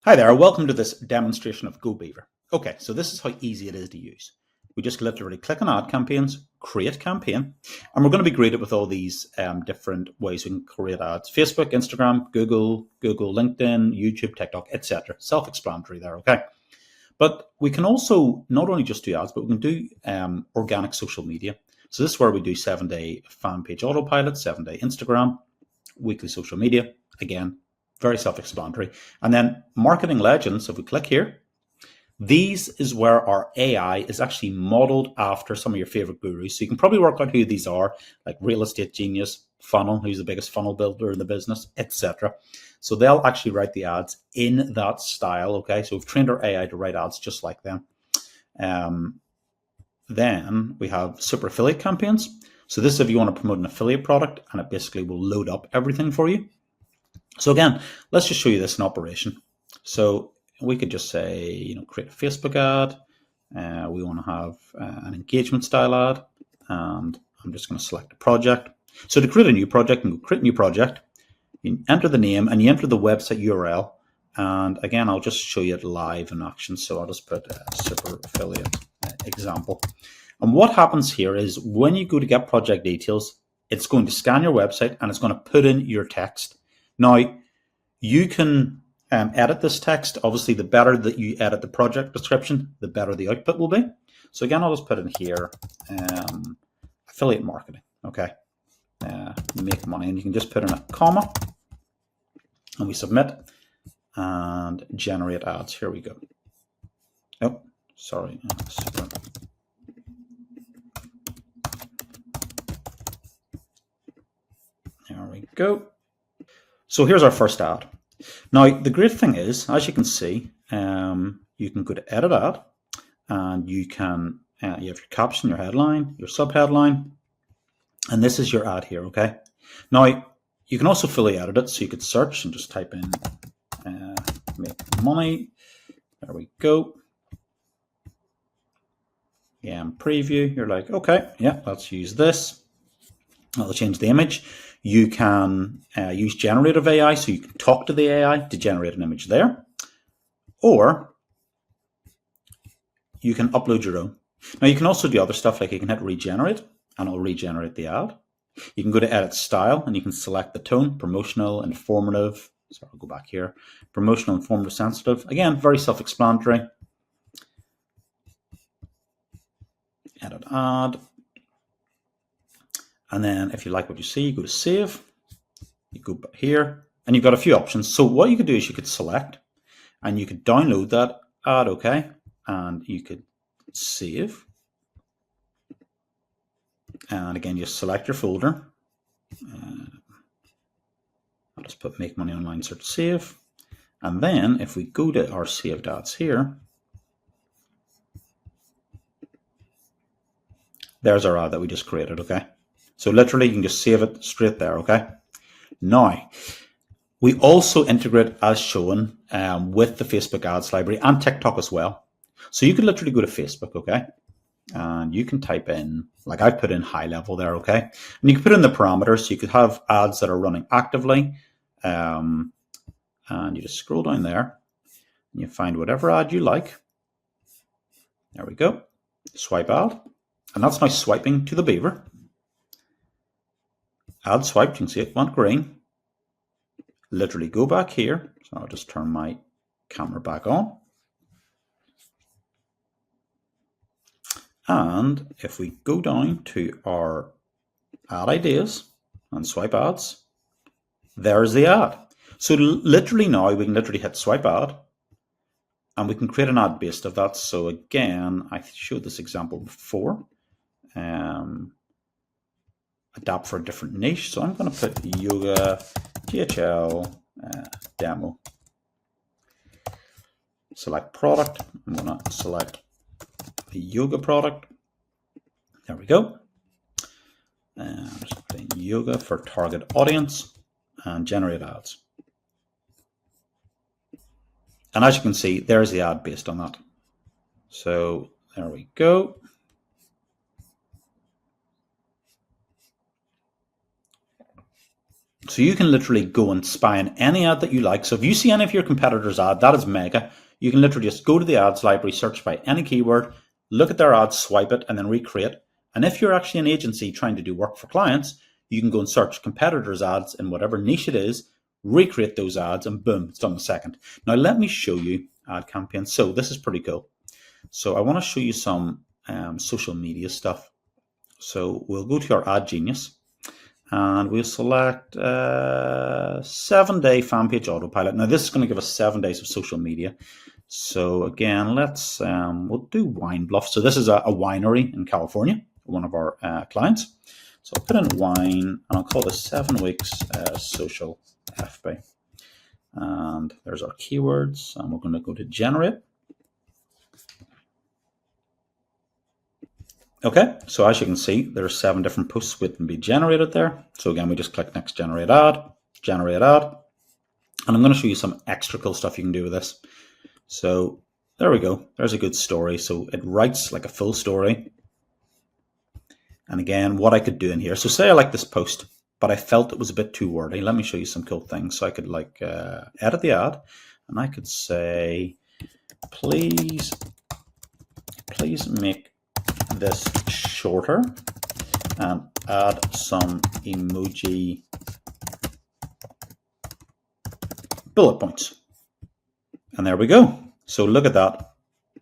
Hi there, welcome to this demonstration of Go Beaver. Okay, so this is how easy it is to use. We just literally click on Add Campaigns, Create Campaign, and we're going to be greeted with all these different ways we can create ads. Facebook, Instagram, Google, LinkedIn, YouTube, TikTok, etc. Self-explanatory there, okay? But we can also not only just do ads, but we can do organic social media. So this is where we do 7-day fan page autopilot, 7-day Instagram, weekly social media, again, very self-explanatory. And then marketing legends, if we click here, these is where our AI is actually modeled after some of your favorite gurus. So you can probably work out who these are, like Real Estate Genius, Funnel, who's the biggest funnel builder in the business, etc. So they'll actually write the ads in that style, okay? So we've trained our AI to write ads just like them. Then we have super affiliate campaigns. So this is if you want to promote an affiliate product, and it basically will load up everything for you. So again, let's just show you this in operation. So we could just say, create a Facebook ad. We want to have an engagement style ad, and I'm just going to select a project. So to create a new project, and create a new project, you enter the name and you enter the website URL. And again, I'll just show you it live in action. So I'll just put super affiliate example. And what happens here is when you go to get project details, it's going to scan your website and it's going to put in your text. Now, you can edit this text. Obviously, the better that you edit the project description, the better the output will be. So again, I'll just put in here, affiliate marketing, okay? Make money, and you can just put in a comma, and we submit, and generate ads. Here we go. Oh, sorry. There we go. So here's our first ad. Now, the great thing is, as you can see, you can go to edit ad, and you can you have your caption, your headline, your subheadline, and this is your ad here, okay? Now, you can also fully edit it, so you could search and just type in make money. There we go. Preview. You're like, okay, yeah, let's use this. I'll change the image. You can use generative AI, so you can talk to the AI to generate an image there, or you can upload your own. Now, you can also do other stuff, like you can hit regenerate, and it'll regenerate the ad. You can go to edit style, and you can select the tone, promotional, informative. So I'll go back here. Promotional, informative, sensitive. Again, very self-explanatory. Edit ad. And then if you like what you see, you go to save. You go here, and you've got a few options. So what you could do is you could select, and you could download that ad, okay? And you could save. And again, you select your folder. I'll just put make money online, search save. And then if we go to our saved ads here, there's our ad that we just created, okay? So literally you can just save it straight there, okay? Now, we also integrate as shown with the Facebook ads library and TikTok as well. So you could literally go to Facebook, okay? And you can type in, like I put in high level there, okay? And you can put in the parameters. So you could have ads that are running actively. And you just scroll down there and you find whatever ad you like. There we go. Swipe ad. And that's now swiping to the beaver. Ad swiped, you can see it went green. Literally go back here. So I'll just turn my camera back on. And if we go down to our ad ideas and swipe ads, there's the ad. So literally now we can literally hit swipe ad, and we can create an ad based of that. So again, I showed this example before. Adapt for a different niche. So I'm going to put yoga GHL demo. Select product. I'm going to select the yoga product. There we go. Just put in yoga for target audience and generate ads. And as you can see, there's the ad based on that. So there we go. So you can literally go and spy on any ad that you like. So if you see any of your competitors' ad, that is mega. You can literally just go to the ads library, search by any keyword, look at their ads, swipe it, and then recreate. And if you're actually an agency trying to do work for clients, you can go and search competitors' ads in whatever niche it is, recreate those ads, and boom, it's done in a second. Now let me show you ad campaigns. So this is pretty cool. So I want to show you some social media stuff. So we'll go to our Ad Genius and we'll select 7-day fan page autopilot. Now this is going to give us 7 days of social media. So again, let's we'll do Wine Bluff. So this is a winery in California, one of our clients. So I'll put in wine and I'll call this 7 weeks social FB. And there's our keywords, and we're going to go to generate. Okay, so as you can see, there are 7 different posts waiting to be generated there. So again, we just click next, generate ad, and I'm going to show you some extra cool stuff you can do with this. So there we go. There's a good story. So it writes like a full story. And again, what I could do in here. So say I like this post, but I felt it was a bit too wordy. Let me show you some cool things. So I could like edit the ad, and I could say, please make this shorter and add some emoji bullet points. And there we go. So look at that.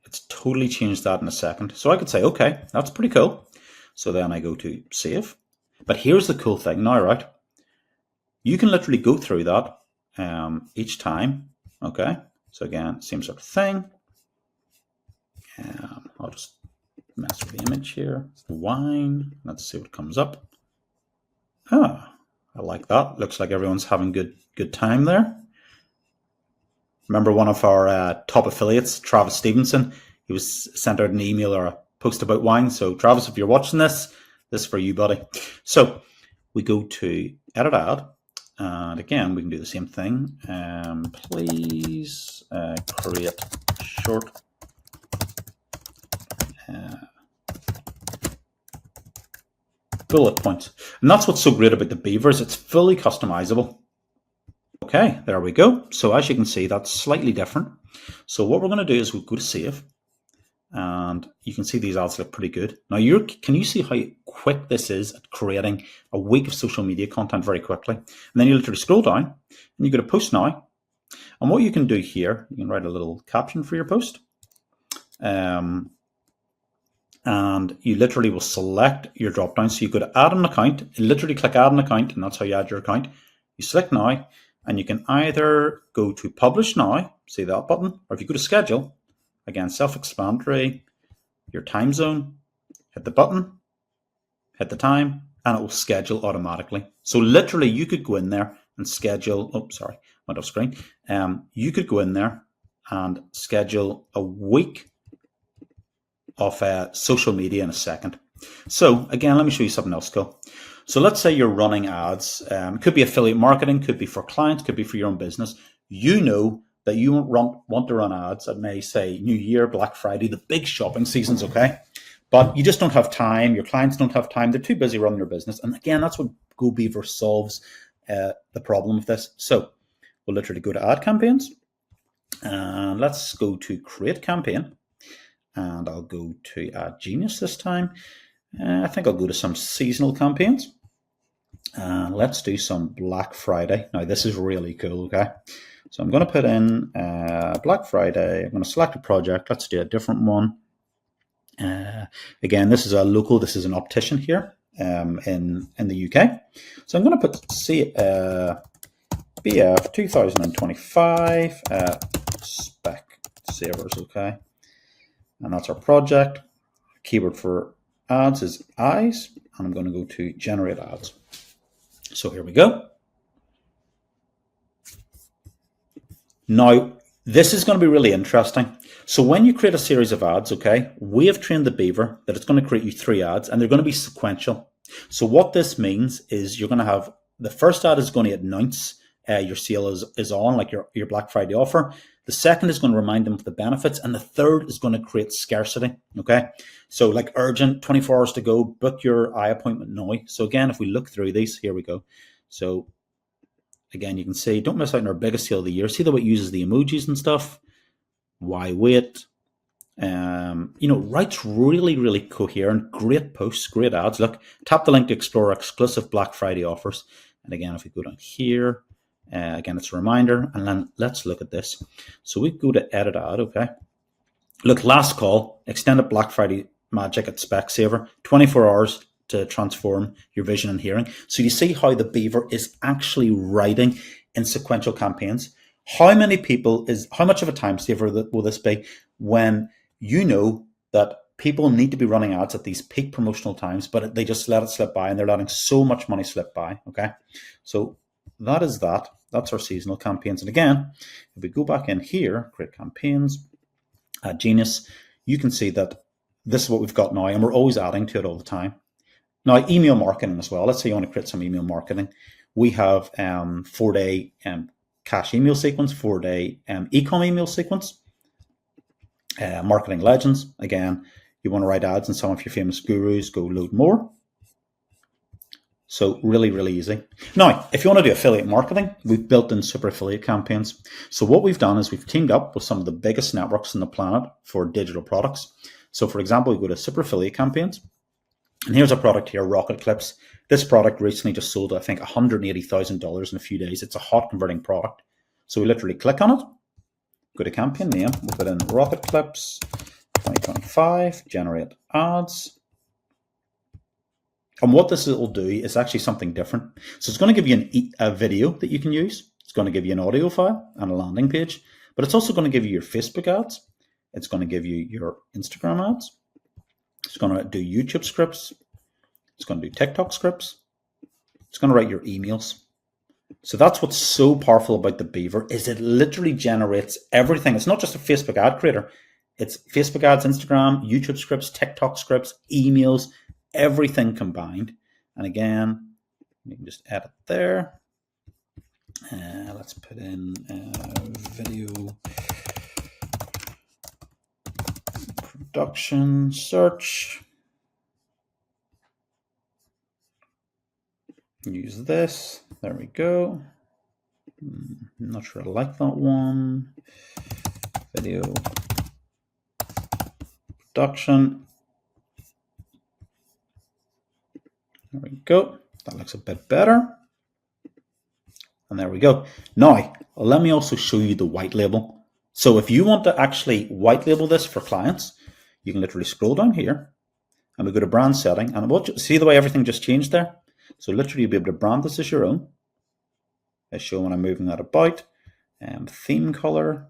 It's totally changed that in a second. So I could say, okay, that's pretty cool. So then I go to save. But here's the cool thing now, right? You can literally go through that each time. Okay. So again, same sort of thing. I'll just mess with the image here. Wine. Let's see what comes up. Ah, I like that. Looks like everyone's having good time there. Remember one of our top affiliates, Travis Stevenson, he was sent out an email or a post about wine. So Travis, if you're watching this is for you, buddy. So we go to edit ad. And again, we can do the same thing. Please create short bullet points. And that's what's so great about the Beavers. It's fully customizable. Okay, there we go. So as you can see, that's slightly different. So what we're going to do is we'll go to save. And you can see these ads look pretty good. Now, can you see how quick this is at creating a week of social media content very quickly? And then you literally scroll down and you go to post now. And what you can do here, you can write a little caption for your post. And you literally will select your drop down. So you go to add an account, you literally click add an account, and that's how you add your account. You select now, and you can either go to publish now, see that button, or if you go to schedule, again, self-explanatory, your time zone, hit the button, hit the time, and it will schedule automatically. So literally you could go in there and schedule, oh, sorry, went off screen. You could go in there and schedule a week of social media in a second. So again, let me show you something else cool. So let's say you're running ads. It could be affiliate marketing, could be for clients, could be for your own business. You know that you want to run ads that may say New Year, Black Friday, the big shopping seasons, okay? But you just don't have time. Your clients don't have time. They're too busy running their business. And again, that's what Go Beaver solves the problem of this. So we'll literally go to ad campaigns. And let's go to create campaign. And I'll go to Ad Genius this time. I think I'll go to some seasonal campaigns. And let's do some Black Friday. Now, this is really cool, okay? So I'm going to put in Black Friday. I'm going to select a project. Let's do a different one. Again, this is a local, this is an optician here in the UK. So I'm going to put BF 2025 spec savers, okay? And that's our project. Keyword for ads is eyes, and I'm going to go to generate ads. So here we go. Now, this is going to be really interesting. So when you create a series of ads, okay, we have trained the Beaver that it's going to create you 3 ads, and they're going to be sequential. So what this means is you're going to have, the first ad is going to announce your sale is on, like your Black Friday offer. The second is going to remind them of the benefits, and the third is going to create scarcity, okay? So like urgent, 24 hours to go, book your eye appointment now. So again, if we look through these, here we go. So again, you can see, don't miss out on our biggest sale of the year. See the way it uses the emojis and stuff. Why wait? Writes really, really coherent, great posts, great ads. Look, tap the link to explore exclusive Black Friday offers. And again, if we go down here, again, it's a reminder. And then let's look at this. So we go to edit ad, okay. Look, last call, extended Black Friday magic at Specsavers, 24 hours to transform your vision and hearing. So you see how the Beaver is actually writing in sequential campaigns. How much of a time saver will this be when you know that people need to be running ads at these peak promotional times, but they just let it slip by, and they're letting so much money slip by, okay? So that is that. That's our seasonal campaigns. And again, if we go back in here, create campaigns, Genius, you can see that this is what we've got now, and we're always adding to it all the time. Now, email marketing as well. Let's say you want to create some email marketing. We have 4-day cash email sequence, 4-day e-com email sequence, marketing legends. Again, you want to write ads in some of your famous gurus, go load more. So really, really easy. Now, if you want to do affiliate marketing, we've built in super affiliate campaigns. So what we've done is we've teamed up with some of the biggest networks on the planet for digital products. So for example, we go to super affiliate campaigns. And here's a product here, Rocket Clips. This product recently just sold, I think, $180,000 in a few days. It's a hot converting product. So we literally click on it, go to campaign name, we'll put in Rocket Clips 2025, generate ads. And what this will do is actually something different. So it's going to give you a video that you can use. It's going to give you an audio file and a landing page, but it's also going to give you your Facebook ads. It's going to give you your Instagram ads. It's going to do YouTube scripts. It's going to do TikTok scripts. It's going to write your emails. So that's what's so powerful about the Beaver, is it literally generates everything. It's not just a Facebook ad creator. It's Facebook ads, Instagram, YouTube scripts, TikTok scripts, emails, everything combined. And again, you can just edit there. Let's put in video production search. Use this. There we go. I'm not sure I like that one. Video production. There we go. That looks a bit better. And there we go. Now, let me also show you the white label. So if you want to actually white label this for clients, you can literally scroll down here and we go to brand setting, and we'll see the way everything just changed there. So literally you'll be able to brand this as your own. I show when I'm moving that about. Theme color.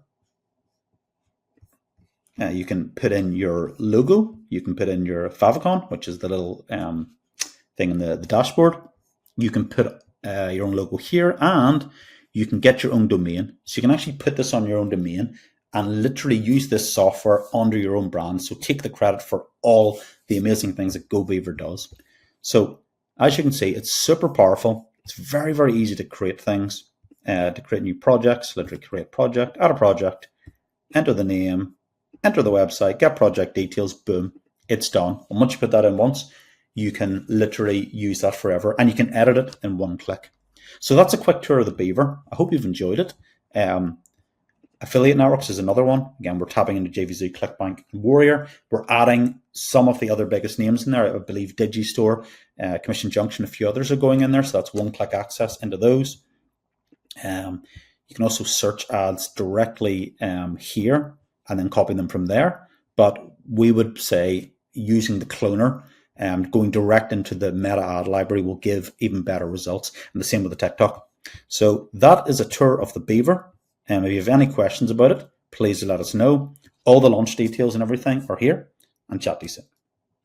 You can put in your logo. You can put in your favicon, which is the little thing in the dashboard. You can put your own logo here, and you can get your own domain. So you can actually put this on your own domain and literally use this software under your own brand. So take the credit for all the amazing things that Go Beaver does. So as you can see, it's super powerful. It's very, very easy to create things, to create new projects. Literally create project, add a project, enter the name, enter the website, get project details, boom, it's done. And once you put that in once, you can literally use that forever, and you can edit it in one click. So that's a quick tour of the Beaver. I hope you've enjoyed it. Affiliate networks is another one. Again, we're tapping into JVZoo, ClickBank, and Warrior. We're adding some of the other biggest names in there. I believe Digistore, Commission Junction, a few others are going in there. So that's one-click access into those. You can also search ads directly here and then copy them from there. But we would say using the cloner and going direct into the meta ad library will give even better results. And the same with the TikTok. So that is a tour of the Beaver. If you have any questions about it, please let us know. All the launch details and everything are here, and chat to you soon.